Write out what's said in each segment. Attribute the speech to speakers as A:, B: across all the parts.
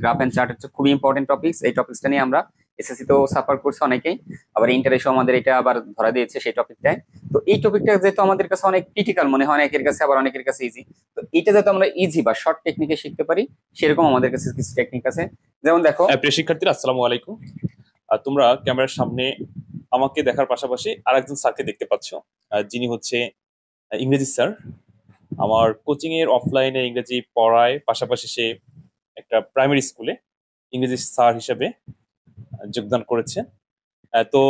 A: Graph and chart হচ্ছে খুবই important topics. এই টপিকসটা নিয়ে আমরা এসএসসি তো সাফার করছে অনেকেই, আবার ইন্টারেস্টও আমাদের এটা আবার ধরা দিয়েছে সেই টপিকটায়। তো এই টপিকটা যেহেতু আমাদের কাছে অনেক ক্রিটিক্যাল মনে হয় অনেকের কাছে, আবার অনেকের কাছে ইজি, তো এটা যাতে আমরা ইজি বা শর্ট টেকনিকে শিখতে পারি সেরকম আমাদের কাছে কিছু টেকনিক আছে। যেমন দেখো,
B: প্রিয় শিক্ষার্থীরা, আসসালামু আলাইকুম। তোমরা ক্যামেরার সামনে আমাকে দেখার পাশাপাশি আরেকজন স্যারকে দেখতে পাচ্ছ, যিনি হচ্ছে ইংরেজি স্যার। আমার কোচিং এর অফলাইনে ইংরেজি পড়ায়, পাশাপাশি সে একটা প্রাইমারি স্কুলে ইংরেজি স্যার হিসেবে যোগদান করেছে। তো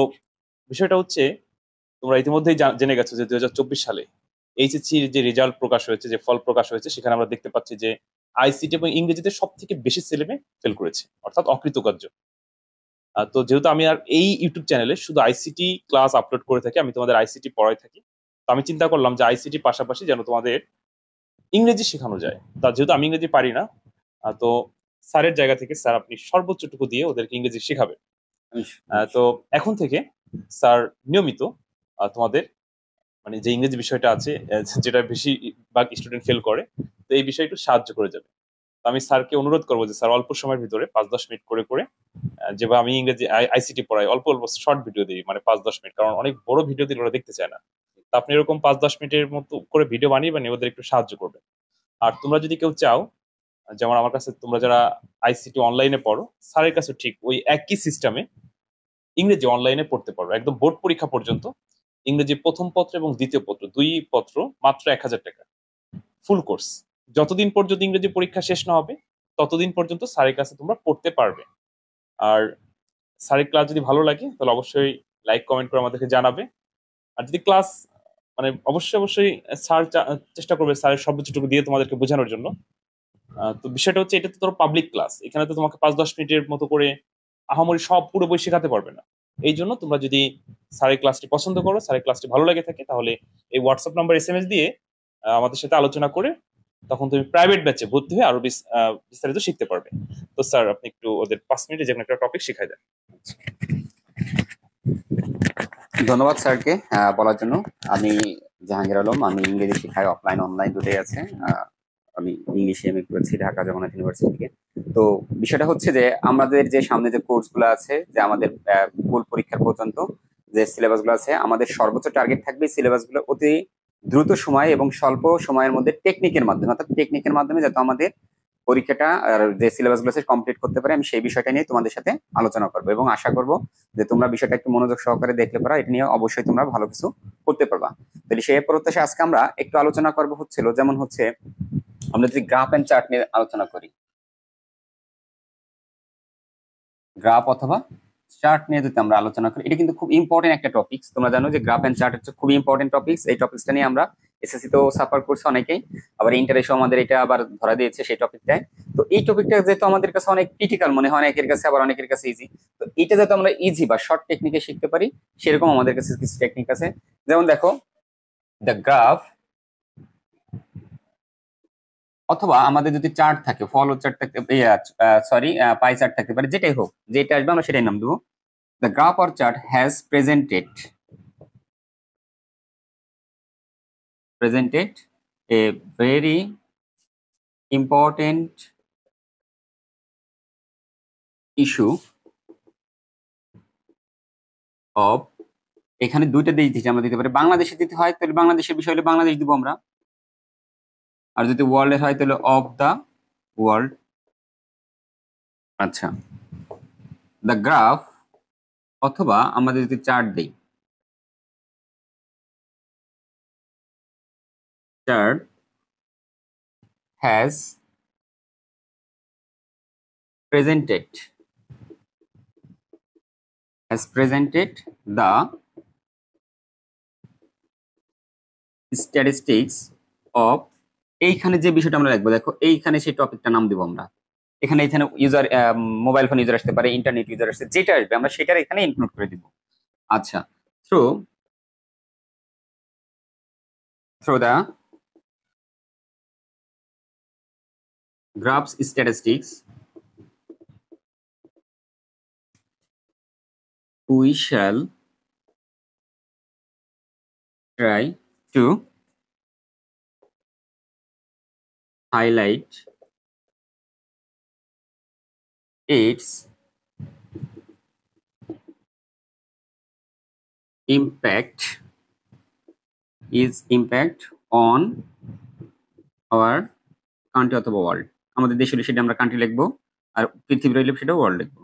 B: বিষয়টা হচ্ছে, তোমরা ইতিমধ্যেই জেনে গেছো যে 2024 সালে এইচএসসি যে রেজাল্ট প্রকাশ হয়েছে, যে ফল প্রকাশ হয়েছে, সেখানে আমরা দেখতে পাচ্ছি যে আইসিটি এবং ইংরেজিতে সব থেকে বেশি ছেলে মেয়ে ফেল করেছে, অর্থাৎ অকৃতকার্য। তো যেহেতু আমি আর এই ইউটিউব চ্যানেলে শুধু আইসিটি ক্লাস আপলোড করে থাকি, আমি তোমাদের আইসিটি পড়াই থাকি, তো আমি চিন্তা করলাম যে আইসিটি পাশাপাশি যেন তোমাদের ইংরেজি শেখানো যায়। তা যেহেতু আমি ইংরেজি পারি না, তো স্যারের জায়গা থেকে স্যার আপনি সর্বোচ্চটুকু দিয়ে ওদেরকে ইংরেজি শেখাবেন। তো এখন থেকে স্যার নিয়মিত তোমাদের মানে যে ইংরেজি বিষয়টা আছে, যেটা বেশি ভাগ স্টুডেন্ট ফেল করে, তো এই বিষয়ে একটু সাহায্য করে যাবে। তো আমি স্যারকে অনুরোধ করবো যে স্যার অল্প সময়ের ভিতরে 5-10 মিনিট করে করে, যেভাবে আমি ইংরেজি আইসিটি পড়াই, অল্প অল্প শর্ট ভিডিও দিই, মানে 5-10 মিনিট, কারণ অনেক বড় ভিডিও দিলে ওরা দেখতে চায় না। তো আপনি এরকম 5-10 মিনিটের মতো করে ভিডিও বানিয়ে বানিয়ে ওদের একটু সাহায্য করবেন। আর তোমরা যদি কেউ চাও, যেমন আমার কাছে তোমরা যারা আইসিটি অনলাইনে পড়ো, স্যারের কাছে ঠিক ওই একই সিস্টেমে ইংরেজি অনলাইনে পড়তে পারো একদম বোর্ড পরীক্ষা পর্যন্ত। ইংরেজি প্রথম পত্র এবং দ্বিতীয় পত্র, দুই পত্র মাত্র 1,000 টাকা, ফুল কোর্স। যতদিন পর্যন্ত ইংরেজি পরীক্ষা শেষ না হবে ততদিন পর্যন্ত স্যারের কাছে তোমরা পড়তে পারবে। আর স্যারের ক্লাস যদি ভালো লাগে তাহলে অবশ্যই লাইক কমেন্ট করে আমাদেরকে জানাবে। আর যদি ক্লাস মানে অবশ্যই অবশ্যই স্যার চেষ্টা করবে স্যারের সর্বোচ্চটুকু দিয়ে তোমাদেরকে বোঝানোর জন্য। তো বিষয়টা হচ্ছে, এটা তো ধরো পাবলিক ক্লাস, এখানে তো তোমাকে 5-10 মিনিটের মতো করে আহামরি সব পুরো বই শেখাতে পারবে না। এই জন্য তোমরা যদি স্যারের ক্লাসটি পছন্দ করো, স্যারের ক্লাসটি ভালো লাগে থাকে, তাহলে এই হোয়াটসঅ্যাপ নাম্বার এসএমএস দিয়ে আমাদের সাথে আলোচনা করে তখন তুমি প্রাইভেট ব্যাচে ভর্তি হয়ে আরো বিস্তারিত শিখতে পারবে। তো স্যার আপনি একটু ওদের 5 মিনিটে যে কোনো একটা টপিক শিখাই দেন।
A: ধন্যবাদ স্যারকে বলার জন্য। আমি জাহাঙ্গীর আলম, আমি ইংরেজি শেখাই, অফলাইন অনলাইন দুটোই আছে। আমি ইংলিশে এমএ করেছি ঢাকা জগন্নাথ ইউনিভার্সিটি থেকে। তো বিষয়টা হচ্ছে যে আমাদের যে সামনে যে কোর্সগুলো আছে, যে আমাদের ফুল পরীক্ষার পর্যন্ত যে সিলেবাস গুলো আছে, আমাদের সর্বোচ্চ টার্গেট থাকবে সিলেবাস গুলো অতি দ্রুত সময় এবং স্বল্প সময়ের মধ্যে টেকনিকের মাধ্যমে, অর্থাৎ টেকনিকের মাধ্যমে যাতে আমাদের পরীক্ষাটা আর যে সিলেবাস গুলো আছে কমপ্লিট করতে পারে। আমি সেই বিষয়টা নিয়ে তোমাদের সাথে আলোচনা করবো এবং আশা করব যে তোমরা বিষয়টা একটু মনোযোগ সহকারে দেখলে পারো, এটা নিয়ে অবশ্যই তোমরা ভালো কিছু করতে পারবা। তাহলে সেই প্রত্যাশা আজকে আমরা একটু আলোচনা করবো হচ্ছিল, যেমন হচ্ছে আমরা যদি গ্রাফ এন্ড চার্ট নিয়ে আলোচনা করি, গ্রাফ অথবা চার্ট নিয়ে যদি আমরা আলোচনা করি, এটা কিন্তু খুব ইম্পর্টেন্ট একটা টপিকস। তোমরা জানো যে গ্রাফ এন্ড চার্ট হচ্ছে খুব ইম্পর্টেন্ট টপিকস। এই টপিকসটা নিয়ে আমরা এসএসসি তো সাফার করছে অনেকেই, আবার ইন্টারেস্টও আমাদের এটা আবার ধরা দিয়েছে সেই টপিকটায়। তো এই টপিকটা যেহেতু আমাদের কাছে অনেক ক্রিটিক্যাল মনে হয় অনেকের কাছে, আবার অনেকের কাছে ইজি, তো এটা যাতে আমরা ইজি বা শর্ট টেকনিকে শিখতে পারি সেরকম আমাদের কাছে কিছু টেকনিক আছে। যেমন দেখো, দ্য গ্রাফ অথবা আমাদের যদি চার্ট থাকে, ফলো চার্ট থাকতে, সরি পাই চার্ট থাকতে পারে, যেটাই হোক, যেটা আসবে আমরা সেটাই নাম দেবো। The graph or chart has presented a very important issue of, এখানে দুইটা দেশ দিতে আমরা দিতে পারি। বাংলাদেশে দিতে হয় তাহলে বাংলাদেশের বিষয় হলে বাংলাদেশ দিব আমরা, আর যদি ওয়ার্ল্ডের হয় তাহলে অফ দা ওয়ার্ল্ড। আচ্ছা, দ্য গ্রাফ অথবা আমাদের যদি চার্ট দেই, chart has presented the statistics of, এইখানে যে বিষয়টা আমরা লিখবো, দেখো এইখানে সেই টপিকটা নাম দিব আমরা। এখানে ইউজার, মোবাইল ফোন ইউজার আসতে পারে, ইন্টারনেট ইউজার আসতে, যেটা আসবে আমরা সেটার এখানে ইনক্লুড করে দিব। আচ্ছা, through the graphs statistics we shall try to highlight its impact impact on our country অথবা ওয়ার্ল্ড। আমাদের দেশ হলে সেটা আমরা কান্ট্রি লিখবো, আর পৃথিবীর হলে সেটা ওয়ার্ল্ড লিখবো।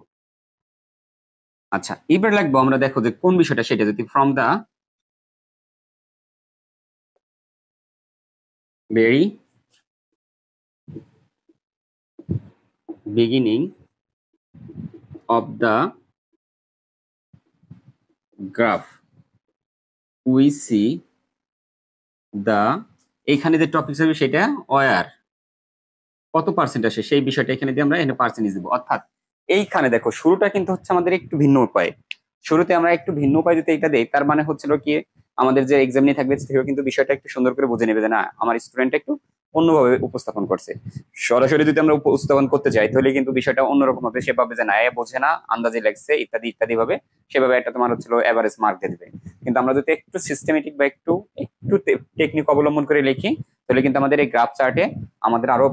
A: আচ্ছা, এবার লিখবো আমরা, দেখো যে কোন বিষয়টা, সেটা যদি from the very beginning of the graph we see the, এখানে যে টপিক হবে সেটা ওয়ার কত পার্সেন্ট আসে সেই বিষয়টা এখানে দিয়ে আমরা এখানে পার্সেন্টেজ দিব। অর্থাৎ এইখানে দেখো শুরুটা কিন্তু হচ্ছে আমাদের একটু ভিন্ন উপায়। শুরুতে আমরা একটু ভিন্ন উপায় যদি এটা দেই, তার মানে হচ্ছিল কি, আমাদের যে এক্সাম নিয়ে থাকবে সেও কিন্তু বিষয়টা একটু সুন্দর করে বুঝে নেবে যে না, আমার স্টুডেন্ট একটু অন্যভাবে উপস্থাপন করছে। সরাসরি যদি আমরা উপস্থাপন করতে চাই তাহলে কিন্তু বিষয়টা অন্যরকম হবে, সে ভাবে যে না, এ বোঝে না, আন্দাজে লাগছে, ইত্যাদি ইত্যাদি ভাবে সেভাবে একটা তোমার হচ্ছিল এভারেজ মার্ক দিয়ে দিবে। কিন্তু আমরা যদি একটু সিস্টেমেটিক বা একটু একটু টেকনিক অবলম্বন করে লিখি, তাহলে কিন্তু আমাদের এই গ্রাফ চার্টে আমাদের আরো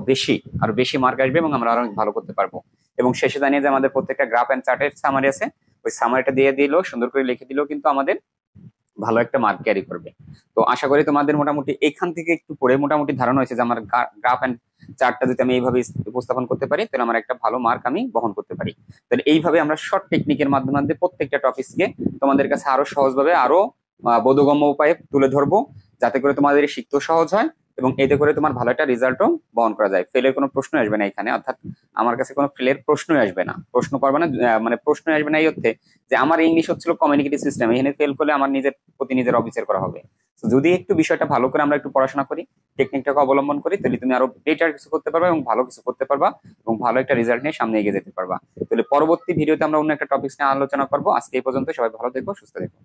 A: বেশি মার্ক আসবে এবং আমরা আরো ভালো করতে পারবো। এবং শেষে জানিয়ে যে আমাদের প্রত্যেকটা গ্রাফ এন্ড চার্টের সামারি আছে, ওই সামারিটা দিয়ে দিলেও, সুন্দর করে লিখে দিলেও কিন্তু আমাদের ভালো একটা মার্ক ক্যারি করবে। তো আশা করি তোমাদের মোটামুটি এখান থেকে একটু পড়ে মোটামুটি ধারণা হয়েছে যে আমার গ্রাফ এন্ড চার্টটা যদি আমি এইভাবে উপস্থাপন করতে পারি, তাহলে আমার একটা ভালো মার্ক আমি বহন করতে পারি। তাহলে এইভাবে আমরা শর্ট টেকনিকের মাধ্যমে প্রত্যেকটা টপিককে তোমাদের কাছে আরো সহজভাবে, আরো বোধগম্য উপায়ে তুলে ধরবো, যাতে করে তোমাদের শিখতেও সহজ হয় এবং এতে করে তোমার ভালো একটা রেজাল্টও বহন করা যায়। ফেলের কোনো প্রশ্ন আসবে না এখানে, অর্থাৎ আমার কাছে কোনো ফেলের প্রশ্নই আসবে না, প্রশ্ন করবে না, মানে প্রশ্নই আসবে না এই অর্থে যে আমার ইংলিশ হচ্ছিল কমিউনিকেটিভ সিস্টেম, এখানে ফেল করলে আমার নিজের প্রতি নিজের অবিচার করা হবে। তো যদি একটু বিষয়টা ভালো করে আমরা একটু পড়াশোনা করি, টেকনিকটাকে অবলম্বন করি, তাহলে তুমি আরো বেটার কিছু করতে পারবা এবং ভালো কিছু করতে পারবা এবং ভালো একটা রেজাল্ট নিয়ে সামনে এগিয়ে যেতে পারবা। তাহলে পরবর্তী ভিডিওতে আমরা অন্য একটা টপিক নিয়ে আলোচনা করবো। আজকে এই পর্যন্ত, সবাই ভালো থেকো, সুস্থ থেকো।